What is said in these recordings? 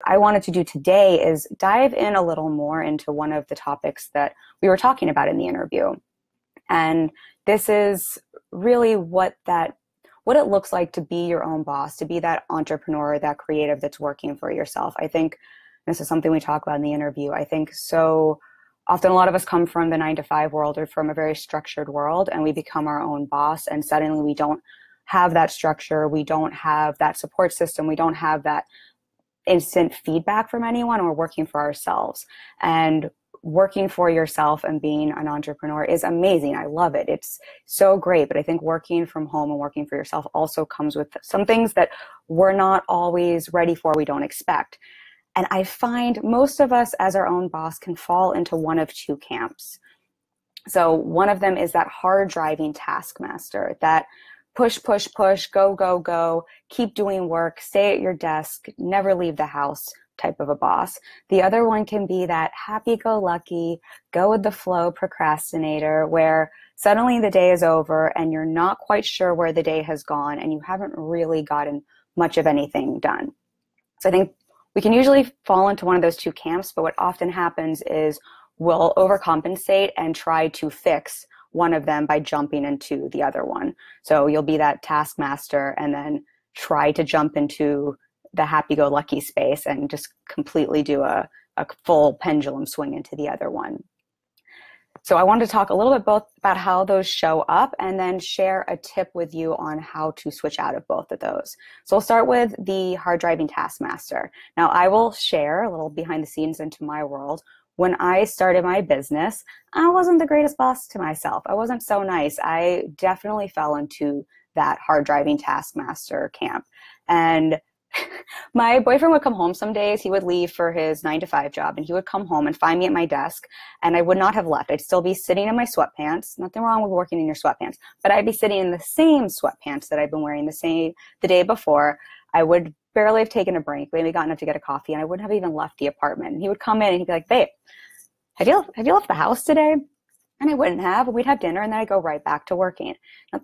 I wanted to do today is dive in a little more into one of the topics that we were talking about in the interview. And this is really what it looks like to be your own boss, to be that entrepreneur, that creative that's working for yourself. I think this is something we talk about in the interview. I think so often a lot of us come from the 9-to-5 world or from a very structured world, and we become our own boss, and suddenly we don't have that structure, we don't have that support system, we don't have that instant feedback from anyone. We're working for ourselves. And working for yourself and being an entrepreneur is amazing. I love it. It's so great. But I think working from home and working for yourself also comes with some things that we're not always ready for, we don't expect. And I find most of us as our own boss can fall into one of two camps. So one of them is that hard driving taskmaster, that push, push, push, go, go, go, keep doing work, stay at your desk, never leave the house type of a boss. The other one can be that happy-go-lucky, go-with-the-flow procrastinator, where suddenly the day is over and you're not quite sure where the day has gone and you haven't really gotten much of anything done. So I think we can usually fall into one of those two camps, but what often happens is we'll overcompensate and try to fix one of them by jumping into the other one. So you'll be that taskmaster and then try to jump into the happy-go-lucky space and just completely do a full pendulum swing into the other one. So I wanted to talk a little bit both about how those show up and then share a tip with you on how to switch out of both of those. So we'll start with the hard driving taskmaster. Now I will share a little behind the scenes into my world. When I started my business, I wasn't the greatest boss to myself. I wasn't so nice. I definitely fell into that hard driving taskmaster camp. And my boyfriend would come home some days. He would leave for his 9-to-5 job and he would come home and find me at my desk, and I would not have left. I'd still be sitting in my sweatpants. Nothing wrong with working in your sweatpants, but I'd be sitting in the same sweatpants that I've been wearing the day before. I would barely have taken a break, maybe gotten up to get a coffee, and I wouldn't have even left the apartment. And he would come in and he'd be like, "Babe, have you left the house today?" And I wouldn't have. We'd have dinner and then I'd go right back to working. Now,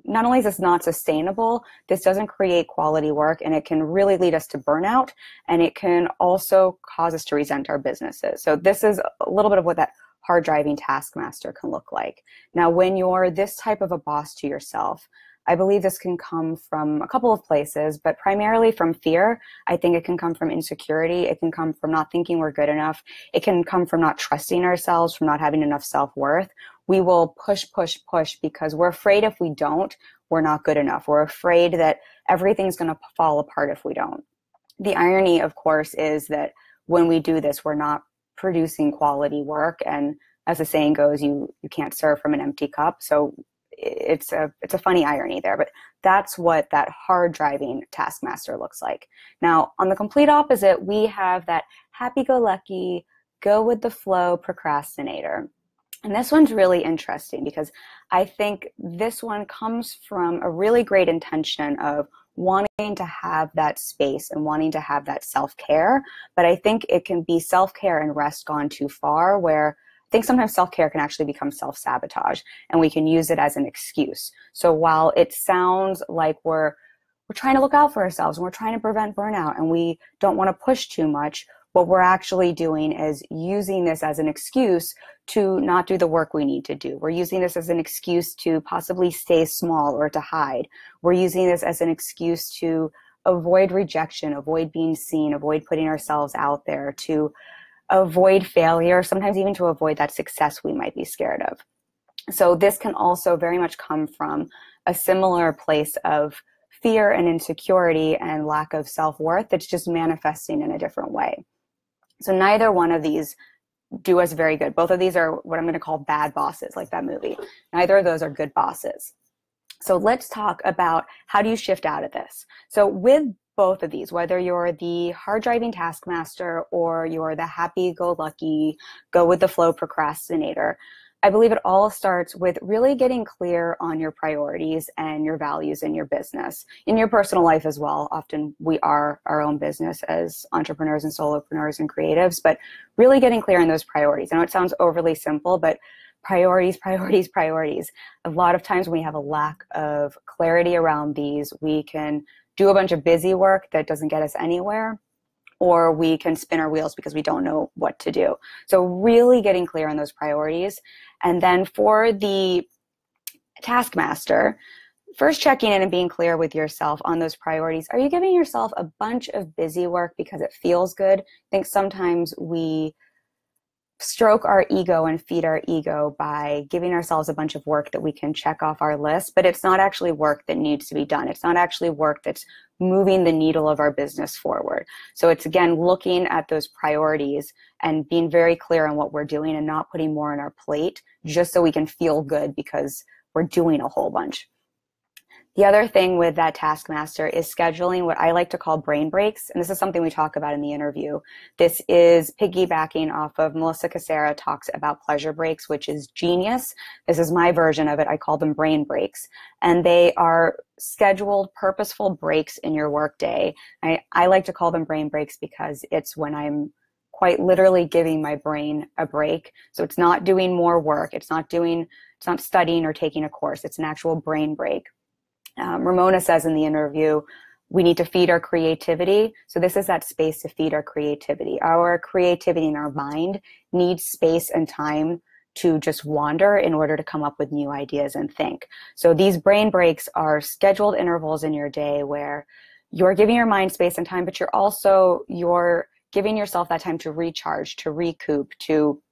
not only is this not sustainable, this doesn't create quality work, and it can really lead us to burnout, and it can also cause us to resent our businesses. So this is a little bit of what that hard driving taskmaster can look like. Now, when you're this type of a boss to yourself, I believe this can come from a couple of places, but primarily from fear. I think it can come from insecurity. It can come from not thinking we're good enough. It can come from not trusting ourselves, from not having enough self-worth. We will push, push, push because we're afraid if we don't, we're not good enough. We're afraid that everything's going to fall apart if we don't. The irony, of course, is that when we do this, we're not producing quality work. And as the saying goes, you can't serve from an empty cup. So it's a funny irony there, but that's what that hard driving taskmaster looks like. Now, on the complete opposite, we have that happy-go-lucky, go-with-the-flow procrastinator. And this one's really interesting because I think this one comes from a really great intention of wanting to have that space and wanting to have that self-care. But I think it can be self-care and rest gone too far, where I think sometimes self-care can actually become self-sabotage, and we can use it as an excuse. So while it sounds like we're trying to look out for ourselves and we're trying to prevent burnout and we don't want to push too much, what we're actually doing is using this as an excuse to not do the work we need to do. We're using this as an excuse to possibly stay small or to hide. We're using this as an excuse to avoid rejection, avoid being seen, avoid putting ourselves out there, to avoid failure, sometimes even to avoid that success we might be scared of. So this can also very much come from a similar place of fear and insecurity and lack of self-worth that's just manifesting in a different way. So neither one of these do us very good. Both of these are what I'm going to call bad bosses, like that movie. Neither of those are good bosses. So let's talk about how do you shift out of this. So with both of these, whether you're the hard driving taskmaster or you're the happy-go-lucky, go-with-the-flow procrastinator, I believe it all starts with really getting clear on your priorities and your values in your business, in your personal life as well. Often we are our own business as entrepreneurs and solopreneurs and creatives, but really getting clear on those priorities. I know it sounds overly simple, but priorities, priorities, priorities. A lot of times when we have a lack of clarity around these, we can do a bunch of busy work that doesn't get us anywhere, or we can spin our wheels because we don't know what to do. So really getting clear on those priorities. And then for the Taskmaster, first checking in and being clear with yourself on those priorities. Are you giving yourself a bunch of busy work because it feels good? I think sometimes we stroke our ego and feed our ego by giving ourselves a bunch of work that we can check off our list, but it's not actually work that needs to be done. It's not actually work that's moving the needle of our business forward. So it's, again, looking at those priorities and being very clear on what we're doing and not putting more on our plate just so we can feel good because we're doing a whole bunch. The other thing with that Taskmaster is scheduling what I like to call brain breaks. And this is something we talk about in the interview. This is piggybacking off of Melissa Cassera talks about pleasure breaks, which is genius. This is my version of it. I call them brain breaks. And they are scheduled, purposeful breaks in your workday. I like to call them brain breaks because it's when I'm quite literally giving my brain a break. So it's not doing more work. It's not studying or taking a course. It's an actual brain break. Ramona says in the interview, we need to feed our creativity. So this is that space to feed our creativity. Our creativity in our mind needs space and time to just wander in order to come up with new ideas and think. So these brain breaks are scheduled intervals in your day where you're giving your mind space and time, but you're giving yourself that time to recharge, to recoup, to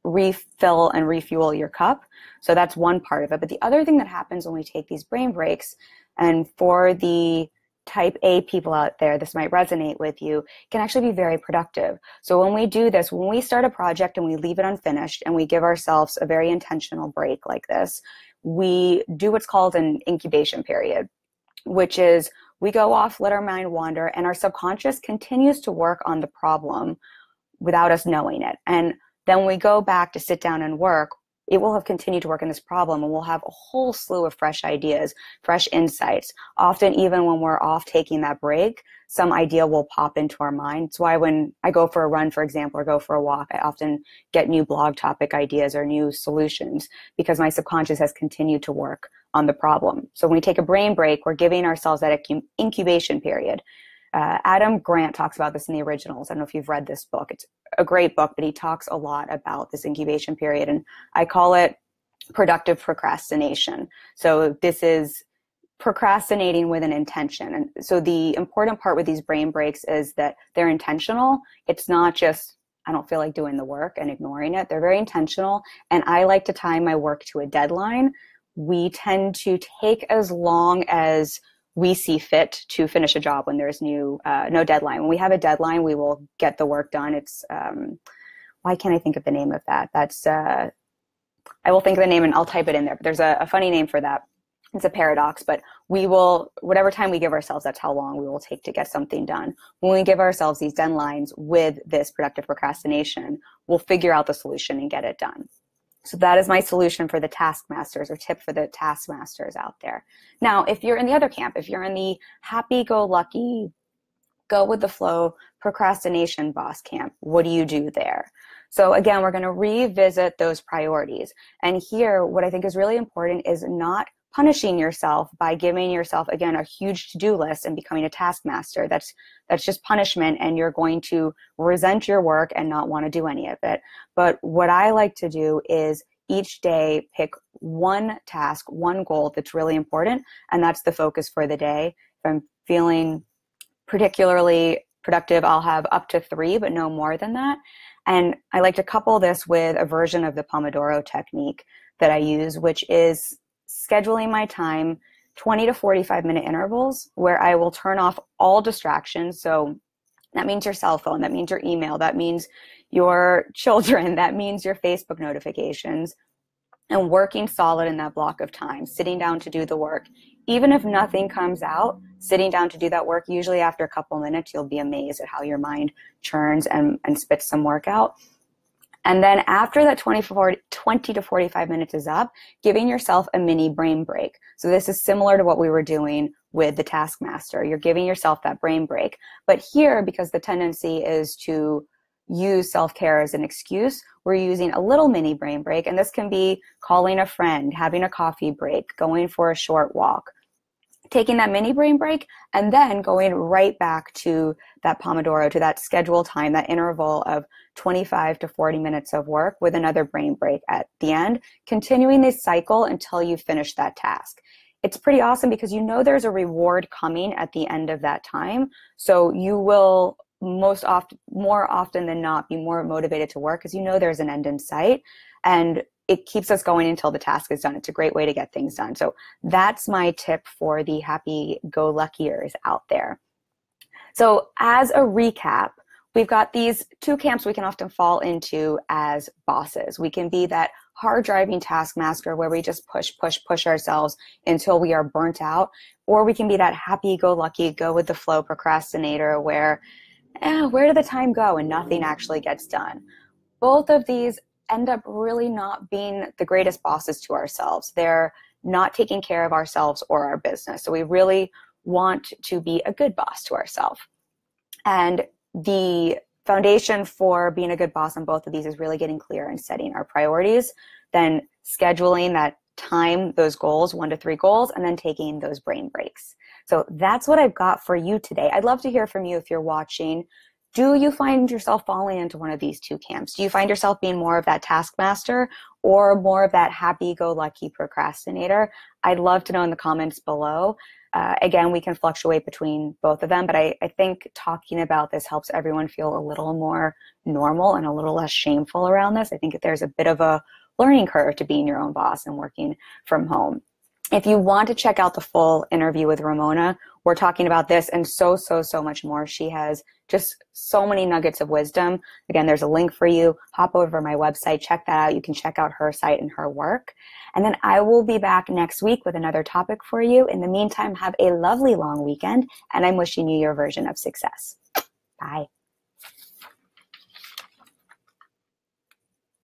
refill and refuel your cup. So that's one part of it. But the other thing that happens when we take these brain breaks, and for the type A people out there, this might resonate with you, can actually be very productive. So when we do this, when we start a project and we leave it unfinished and we give ourselves a very intentional break like this, we do what's called an incubation period, which is we go off, let our mind wander, and our subconscious continues to work on the problem without us knowing it. And then when we go back to sit down and work, it will have continued to work on this problem, and we'll have a whole slew of fresh ideas, fresh insights. Often, even when we're off taking that break, some idea will pop into our mind. It's why when I go for a run, for example, or go for a walk, I often get new blog topic ideas or new solutions because my subconscious has continued to work on the problem. So when we take a brain break, we're giving ourselves that incubation period. Adam Grant talks about this in the originals. I don't know if you've read this book. It's a great book, but he talks a lot about this incubation period, and I call it productive procrastination. So this is procrastinating with an intention. And so the important part with these brain breaks is that they're intentional. It's not just, I don't feel like doing the work and ignoring it. They're very intentional, and I like to tie my work to a deadline. We tend to take as long as we see fit to finish a job when there's no deadline. When we have a deadline, we will get the work done. It's, why can't I think of the name of that? That's, I will think of the name and I'll type it in there. But there's a funny name for that. It's a paradox, but we will, whatever time we give ourselves, that's how long we will take to get something done. When we give ourselves these deadlines with this productive procrastination, we'll figure out the solution and get it done. So that is my solution for the taskmasters, or tip for the taskmasters out there. Now, if you're in the other camp, if you're in the happy-go-lucky, go-with-the-flow procrastination boss camp, what do you do there? So again, we're going to revisit those priorities. And here, what I think is really important is not punishing yourself by giving yourself, again, a huge to-do list and becoming a taskmaster. That's just punishment, and you're going to resent your work and not want to do any of it. But what I like to do is each day pick one task, one goal that's really important, and that's the focus for the day. If I'm feeling particularly productive, I'll have up to 3, but no more than that. And I like to couple this with a version of the Pomodoro Technique that I use, which is scheduling my time 20 to 45-minute intervals where I will turn off all distractions. So that means your cell phone, that means your email, that means your children, that means your Facebook notifications, and working solid in that block of time, sitting down to do the work. Even if nothing comes out, sitting down to do that work, usually after a couple minutes, you'll be amazed at how your mind churns and spits some work out. And then after that 20 to 45 minutes is up, giving yourself a mini brain break. So this is similar to what we were doing with the Taskmaster. You're giving yourself that brain break. But here, because the tendency is to use self-care as an excuse, we're using a little mini brain break. And this can be calling a friend, having a coffee break, going for a short walk, taking that mini brain break, and then going right back to that Pomodoro, to that scheduled time, that interval of 25 to 40 minutes of work with another brain break at the end, continuing this cycle until you finish that task. It's pretty awesome because you know there's a reward coming at the end of that time. So you will more often than not be more motivated to work because you know there's an end in sight, and it keeps us going until the task is done. It's a great way to get things done. So that's my tip for the happy-go-luckiers out there. So as a recap, we've got these two camps we can often fall into as bosses. We can be that hard-driving taskmaster where we just push ourselves until we are burnt out, or we can be that happy-go-lucky, go-with-the-flow procrastinator where where did the time go and nothing actually gets done. Both of these end up really not being the greatest bosses to ourselves. They're not taking care of ourselves or our business. So we really want to be a good boss to ourselves. And the foundation for being a good boss on both of these is really getting clear and setting our priorities, then scheduling that time, those goals, 1 to 3 goals, and then taking those brain breaks. So that's what I've got for you today. I'd love to hear from you if you're watching. Do you find yourself falling into one of these two camps? Do you find yourself being more of that taskmaster or more of that happy-go-lucky procrastinator? I'd love to know in the comments below. Again, we can fluctuate between both of them, but I think talking about this helps everyone feel a little more normal and a little less shameful around this. I think there's a bit of a learning curve to being your own boss and working from home. If you want to check out the full interview with Ramona, we're talking about this and so much more. She has just so many nuggets of wisdom. Again, there's a link for you. Hop over to my website, check that out. You can check out her site and her work. And then I will be back next week with another topic for you. In the meantime, have a lovely long weekend, and I'm wishing you your version of success. Bye.